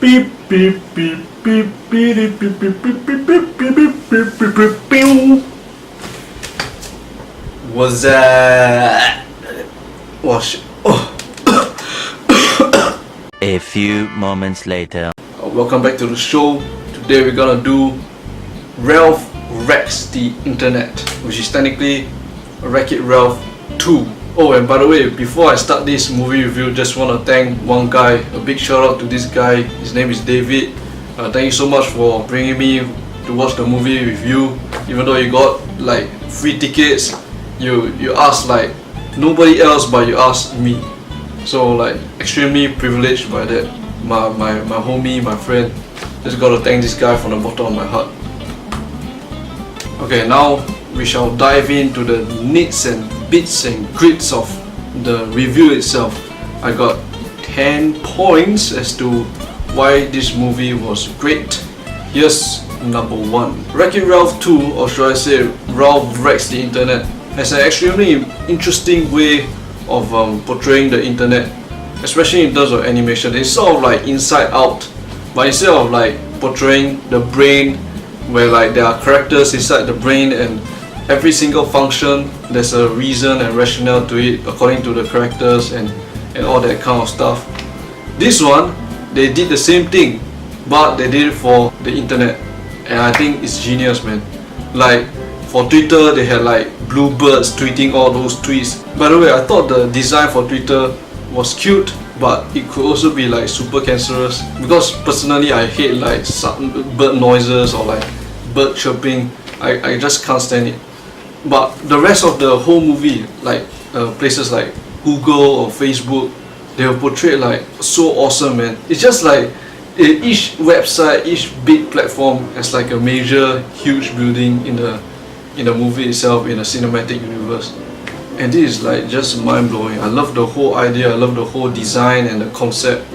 Beep beep beep beep beep beep beep beep beep beep beep beep beep beep beep. What's that? Wash. A few moments later. Welcome back to the show. Today we're gonna do Ralph Wrecks the Internet, which is technically Wreck-It Ralph 2. Oh, and by the way, before I start this movie review, just want to thank one guy. A big shout out to this guy. His name is David. Thank you so much for bringing me to watch the movie with you. Even though you got like free tickets, you asked like nobody else, but you asked me. So like extremely privileged by that. My homie, my friend. Just gotta thank this guy from the bottom of my heart. Okay, now we shall dive into the nits and bits and grits of the review itself. I got 10 points as to why this movie was great. Here's number 1. Wreck-It Ralph 2, or should I say Ralph Wrecks the Internet, has an extremely interesting way of portraying the internet, especially in terms of animation. It's sort of like Inside Out, but instead of like portraying the brain, where like there are characters inside the brain and every single function there's a reason and rationale to it according to the characters and all that kind of stuff. This one, they did the same thing, but they did it for the internet, and I think it's genius, man. Like for Twitter, they had like bluebirds tweeting all those tweets. By the way, I thought the design for Twitter was cute, but it could also be like super cancerous, because personally I hate like bird noises or like bird chirping. I just can't stand it. But the rest of the whole movie, like places like Google or Facebook, they were portrayed like so awesome, man. It's just like each website, each big platform has like a major, huge building in the movie itself, in the cinematic universe. And this is like just mind-blowing. I love the whole idea, I love the whole design and the concept.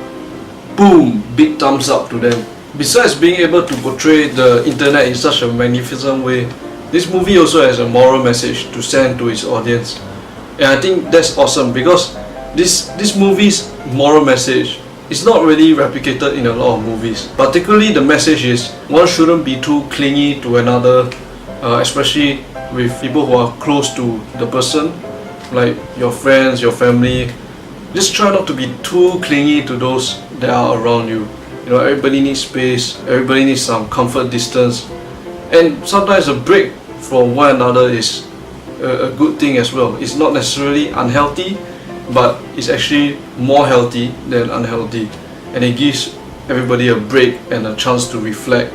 Boom! Big thumbs up to them. Besides being able to portray the internet in such a magnificent way, this movie also has a moral message to send to its audience. And I think that's awesome, because this movie's moral message is not really replicated in a lot of movies. Particularly the message is one shouldn't be too clingy to another, especially with people who are close to the person, like your friends, your family. Just try not to be too clingy to those that are around you. You know, everybody needs space, everybody needs some comfort distance, and sometimes a break from one another is a good thing as well. It's not necessarily unhealthy, but it's actually more healthy than unhealthy, and it gives everybody a break and a chance to reflect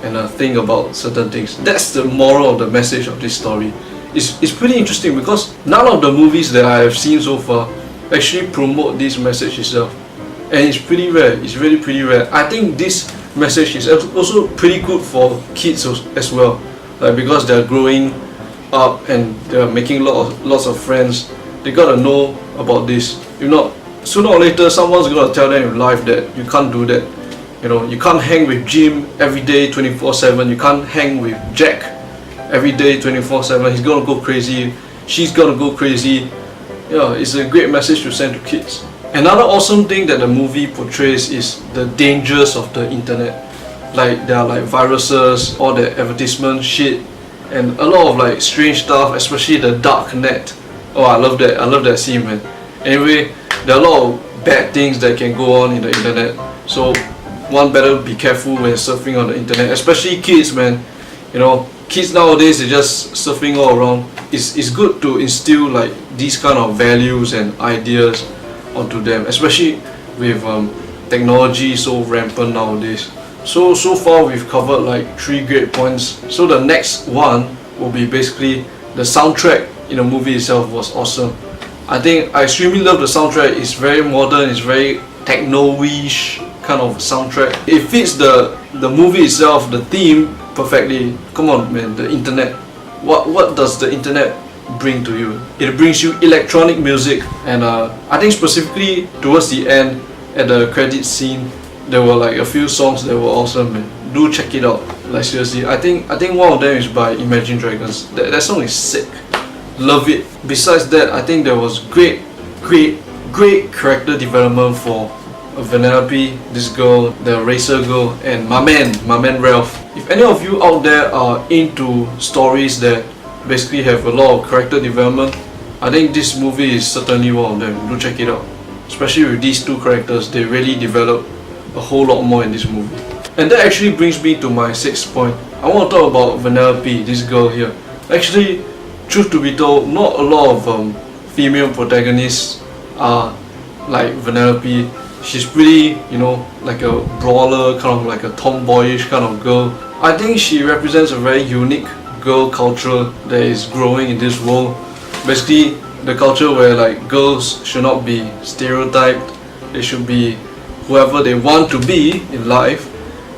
and think about certain things. That's the moral of the message of this story. It's pretty interesting, because none of the movies that I have seen so far actually promote this message itself, and it's pretty rare. It's really pretty rare. I think this message is also pretty good for kids as well, like because they're growing up and they're making lots of friends. They gotta know about this. If not, sooner or later someone's gonna tell them in life that you can't do that. You know, you can't hang with Jim every day 24/7. You can't hang with Jack every day 24/7. He's gonna go crazy. She's gonna go crazy. Yeah, it's a great message to send to kids. Another awesome thing that the movie portrays is the dangers of the internet. Like there are like viruses, all the advertisement shit, and a lot of like strange stuff, especially the dark net. Oh, I love that. I love that scene, man. Anyway, there are a lot of bad things that can go on in the internet. So one better be careful when surfing on the internet, especially kids, man. You know, kids nowadays, they're just surfing all around. It's good to instill like these kind of values and ideas onto them, especially with technology so rampant nowadays. So far we've covered like 3 great points. So the next one will be basically the soundtrack in the movie itself was awesome. I think I extremely love the soundtrack. It's very modern, it's very techno-ish kind of soundtrack. It fits the movie itself, the theme, perfectly. Come on, man, the internet. What does the internet bring to you? It brings you electronic music, and I think specifically towards the end, at the credit scene, there were like a few songs that were awesome, man. Do check it out. Like seriously, I think one of them is by Imagine Dragons. That song is sick. Love it. Besides that, I think there was great character development for Vanellope, this girl, the racer girl, and my man Ralph. If any of you out there are into stories that basically have a lot of character development, I think this movie is certainly one of them. Do check it out. Especially with these two characters, they really develop a whole lot more in this movie. And that actually brings me to my 6th point. I want to talk about Vanellope, this girl here. Actually, truth to be told, not a lot of female protagonists are like Vanellope. She's pretty, you know, like a brawler, kind of like a tomboyish kind of girl. I think she represents a very unique girl culture that is growing in this world. Basically, the culture where like girls should not be stereotyped. They should be whoever they want to be in life.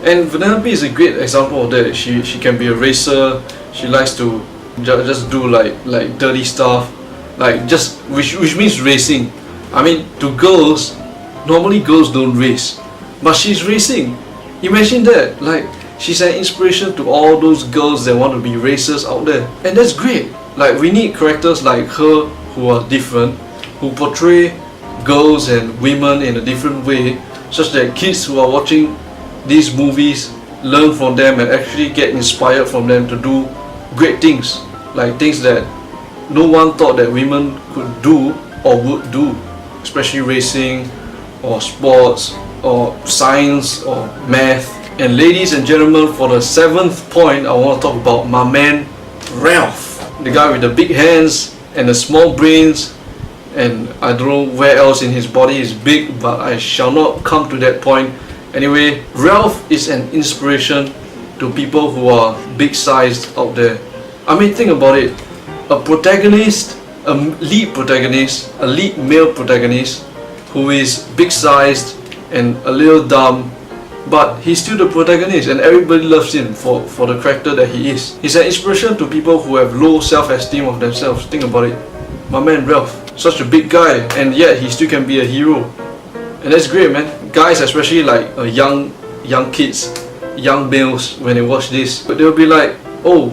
And Vanellope is a great example of that. She can be a racer. She likes to just do like dirty stuff, like just which means racing. I mean, to girls, normally girls don't race, but she's racing. Imagine that. Like, she's an inspiration to all those girls that want to be racers out there, and that's great. Like, we need characters like her who are different, who portray girls and women in a different way, such that kids who are watching these movies learn from them and actually get inspired from them to do great things, like things that no one thought that women could do or would do, especially racing or sports or science or math. And ladies and gentlemen, for the 7th point, I want to talk about my man Ralph, the guy with the big hands and the small brains, and I don't know where else in his body is big, but I shall not come to that point. Anyway, Ralph is an inspiration to people who are big sized out there. I mean, think about it. A protagonist, a lead protagonist, a lead male protagonist who is big sized and a little dumb, but he's still the protagonist and everybody loves him for the character that he is. He's an inspiration to people who have low self-esteem of themselves. Think about it. My man Ralph, such a big guy, and yet he still can be a hero. And that's great, man. Guys, especially like young kids, young males, when they watch this, they'll be like, oh,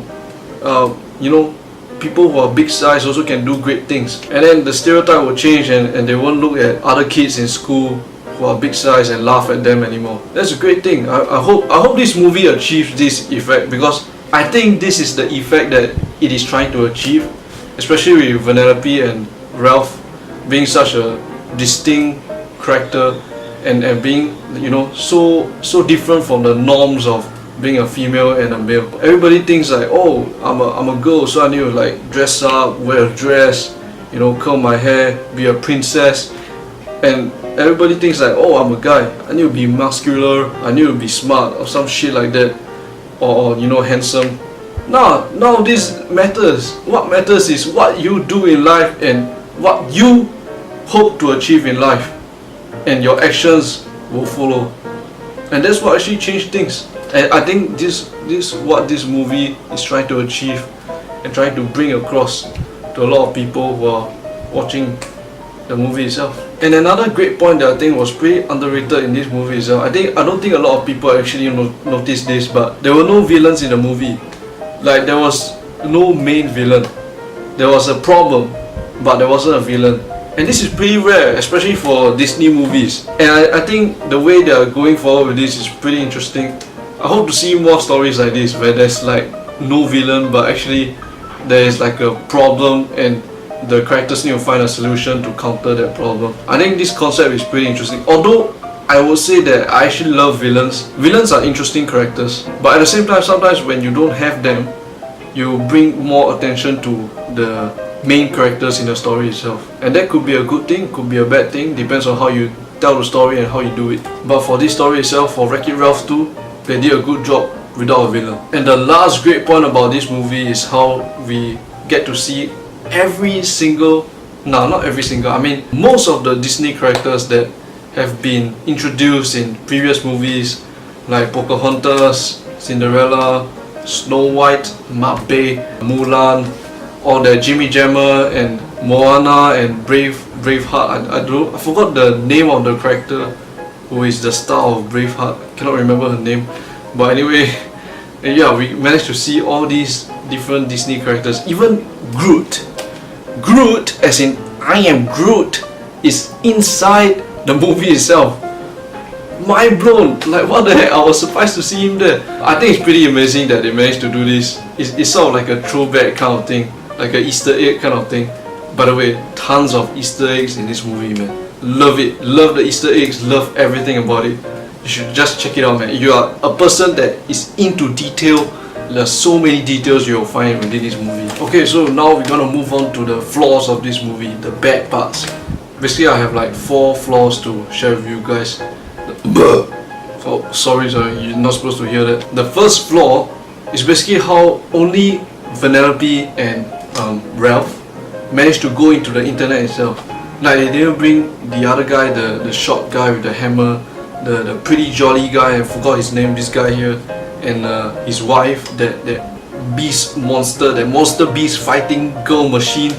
you know, people who are big size also can do great things. And then the stereotype will change, and they won't look at other kids in school who are big size and laugh at them anymore. That's a great thing. I hope this movie achieves this effect, because I think this is the effect that it is trying to achieve, especially with Vanellope and Ralph being such a distinct character and being, you know, so different from the norms of being a female and a male. Everybody thinks like, oh, I'm a girl, so I need to like dress up, wear a dress, you know, curl my hair, be a princess. And everybody thinks like, oh, I'm a guy, I need to be muscular, I need to be smart or some shit like that, or you know, handsome. No, none of this matters. What matters is what you do in life and what you hope to achieve in life, and your actions will follow. And that's what actually changed things. And I think this what this movie is trying to achieve and trying to bring across to a lot of people who are watching the movie itself. And another great point that I think was pretty underrated in this movie is, I don't think a lot of people actually noticed this, but there were no villains in the movie. Like, there was no main villain. There was a problem, but there wasn't a villain. And this is pretty rare, especially for Disney movies. And I think the way they are going forward with this is pretty interesting. I hope to see more stories like this, where there's like no villain, but actually there is like a problem and the characters need to find a solution to counter that problem. I think this concept is pretty interesting. Although I would say that I actually love villains. Villains are interesting characters, but at the same time, sometimes when you don't have them, you bring more attention to the main characters in the story itself. And that could be a good thing, could be a bad thing, depends on how you tell the story and how you do it. But for this story itself, for Wreck-It Ralph 2, they did a good job without a villain. And the last great point about this movie is how we get to see most of the Disney characters that have been introduced in previous movies, like Pocahontas, Cinderella, Snow White, Mabe, Mulan, or the Jimmy Jammer and Moana and Braveheart. I forgot the name of the character who is the star of Braveheart. Cannot remember her name. But anyway, yeah, we managed to see all these different Disney characters. Even Groot, as in I am Groot, is inside the movie itself. mind blown. Like what the heck, I was surprised to see him there. I think it's pretty amazing that they managed to do this. It's sort of like a throwback kind of thing, like an Easter egg kind of thing. By the way, tons of Easter eggs in this movie, man. Love it, love the Easter eggs, love everything about it. You should just check it out, man. If you are a person that is into detail, there's so many details you'll find within this movie. Okay, so now we're gonna move on to the flaws of this movie, the bad parts. Basically, I have like 4 flaws to share with you guys. Oh, sorry, you're not supposed to hear that. The first flaw is basically how only Vanellope and Ralph managed to go into the internet itself. Like they didn't bring the other guy, the short guy with the hammer, the pretty jolly guy, I forgot his name, this guy here, and his wife, that beast monster, that monster beast fighting girl machine.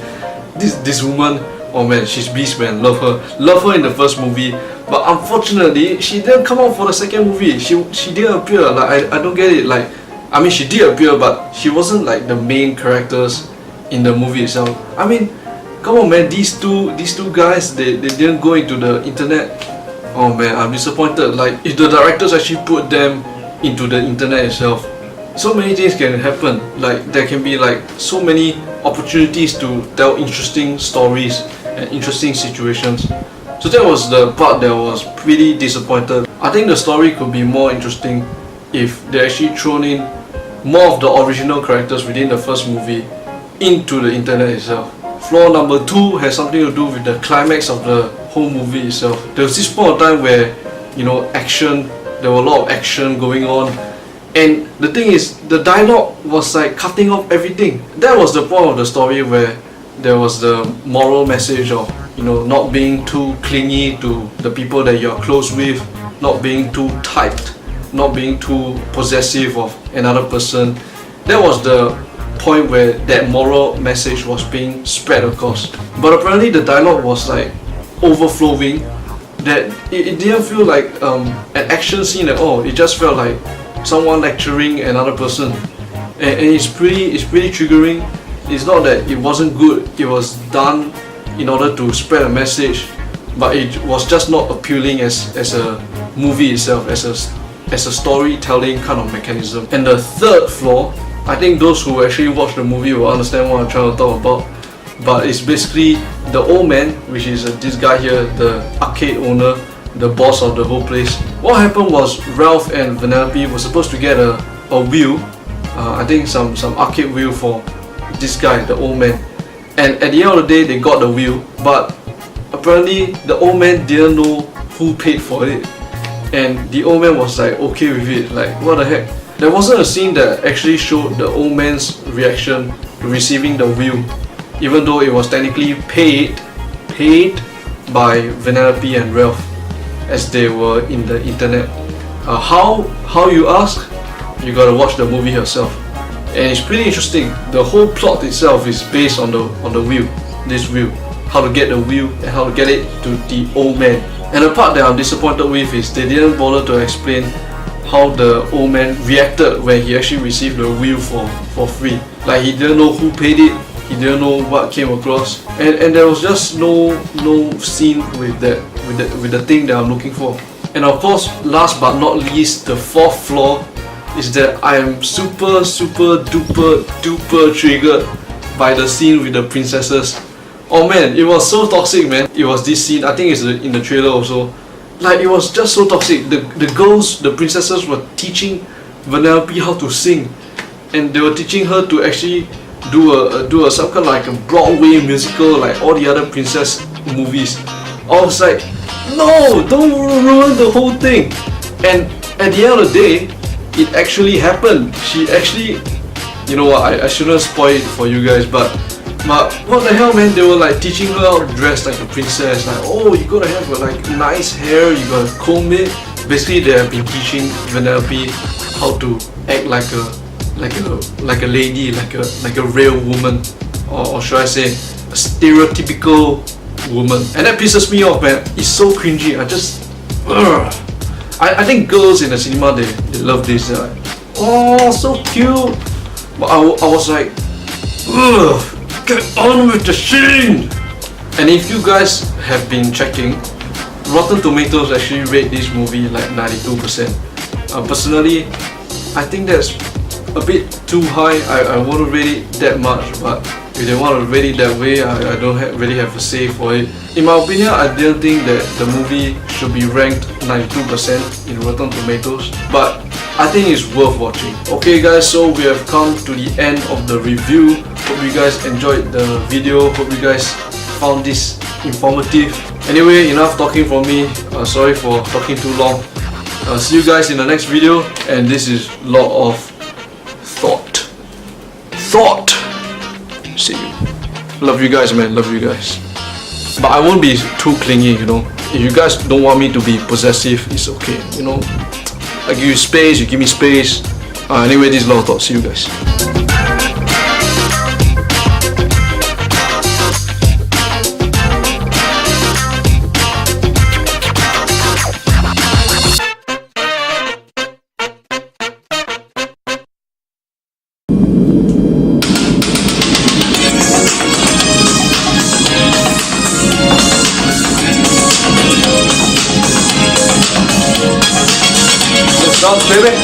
This woman, oh man, she's beast, man. Love her in the first movie, but unfortunately she didn't come out for the second movie. She didn't appear. Like I don't get it. Like, I mean, she did appear, but she wasn't like the main characters in the movie itself. I mean, come on, man, these two guys, they didn't go into the internet. Oh man, I'm disappointed. Like, if the directors actually put them into the internet itself, so many things can happen. Like, there can be like so many opportunities to tell interesting stories and interesting situations. So that was the part that was pretty disappointed. I think the story could be more interesting if they actually thrown in more of the original characters within the first movie into the internet itself. Flaw number 2 has something to do with the climax of the whole movie itself. There was this point of time where, you know, there were a lot of action going on, and the thing is, the dialogue was like cutting off everything. That was the point of the story where there was the moral message of, you know, not being too clingy to the people that you're close with, not being too tight, not being too possessive of another person. That was the point where that moral message was being spread across. But apparently the dialogue was like overflowing, that it didn't feel like an action scene at all. It just felt like someone lecturing another person, and it's pretty triggering. It's not that it wasn't good, it was done in order to spread a message, but it was just not appealing as a movie itself, as a storytelling kind of mechanism. And the third flaw, I think those who actually watch the movie will understand what I'm trying to talk about, but it's basically the old man, which is this guy here, the arcade owner, the boss of the whole place. What happened was Ralph and Vanellope were supposed to get a wheel, I think some arcade wheel for this guy, the old man, and at the end of the day they got the wheel, but apparently the old man didn't know who paid for it, and the old man was like okay with it. Like, what the heck. There wasn't a scene that actually showed the old man's reaction to receiving the wheel, even though it was technically paid by Vanellope and Ralph as they were in the internet. How you ask? You gotta watch the movie yourself, and it's pretty interesting. The whole plot itself is based on the wheel, this wheel, how to get the wheel and how to get it to the old man. And the part that I'm disappointed with is they didn't bother to explain how the old man reacted when he actually received the wheel for free. Like, he didn't know who paid it, he didn't know what came across, and there was just no scene with the thing that I'm looking for. And of course, last but not least, the fourth flaw is that I am super duper triggered by the scene with the princesses. Oh man, it was so toxic, man. It was this scene, I think it's in the trailer also. Like, it was just so toxic. The girls, the princesses, were teaching Vanellope how to sing, and they were teaching her to actually do a some kind of like a Broadway musical like all the other princess movies. I was like, no, don't ruin the whole thing. And at the end of the day, it actually happened. She actually, you know what, I shouldn't spoil it for you guys, but what the hell, man, they were like teaching her how to dress like a princess, like, oh, you gotta have like nice hair, you gotta comb it. Basically, they have been teaching Vanellope how to act like a lady, like a real woman, or should I say, a stereotypical woman. And that pisses me off, man. It's so cringy. I think girls in the cinema, they love this. They're like, oh, so cute. But I was like, get on with the scene. And if you guys have been checking, Rotten Tomatoes actually rate this movie like 92%. Personally, I think that's a bit too high. I want to rate it that much, but if they want to rate it that way, I don't really have a say for it. In my opinion, I don't think that the movie should be ranked 92% in Rotten Tomatoes, but I think it's worth watching. Okay guys, so we have come to the end of the review. Hope you guys enjoyed the video. Hope you guys found this informative. Anyway, enough talking from me. Sorry for talking too long. See you guys in the next video, and this is Lord of Thought. See you. Love you guys, man. Love you guys. But I won't be too clingy, you know. If you guys don't want me to be possessive, it's okay, you know. I give you space, you give me space. Anyway, this is Lord of Thought. See you guys. Dance, baby.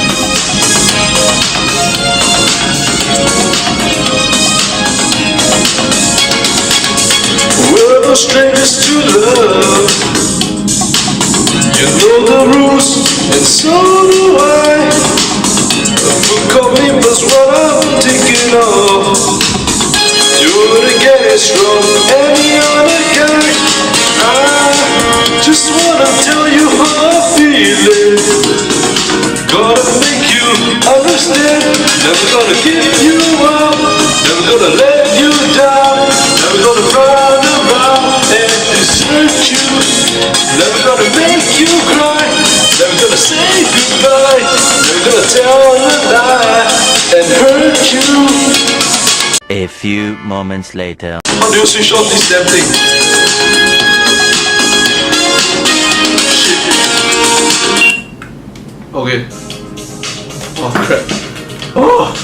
We're no strangers to love. You know the rules, and so do I. Commitment's what I'm thinking of. You're the guest from any other guy. I just wanna tell you how I'm feeling. Gonna make you understand. Never gonna give you up. Never gonna let you down. Never gonna run around and desert you. Never gonna make you cry. Never gonna say goodbye. Never gonna tell a lie and hurt you. A few moments later. How do you switch off this damn thing? Okay. Oh crap. Oh.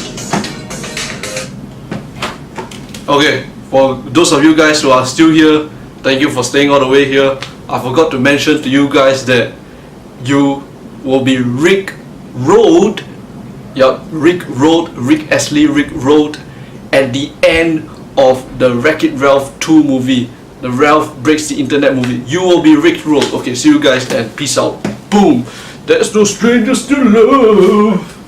Okay, for those of you guys who are still here, thank you for staying all the way here. I forgot to mention to you guys that you will be Rick-rolled. Yup, Rick Astley at the end of the Wreck-It Ralph 2 movie. The Ralph Breaks the Internet movie. You will be Rick-rolled. Okay, see you guys then. Peace out. Boom. There's no strangers to love.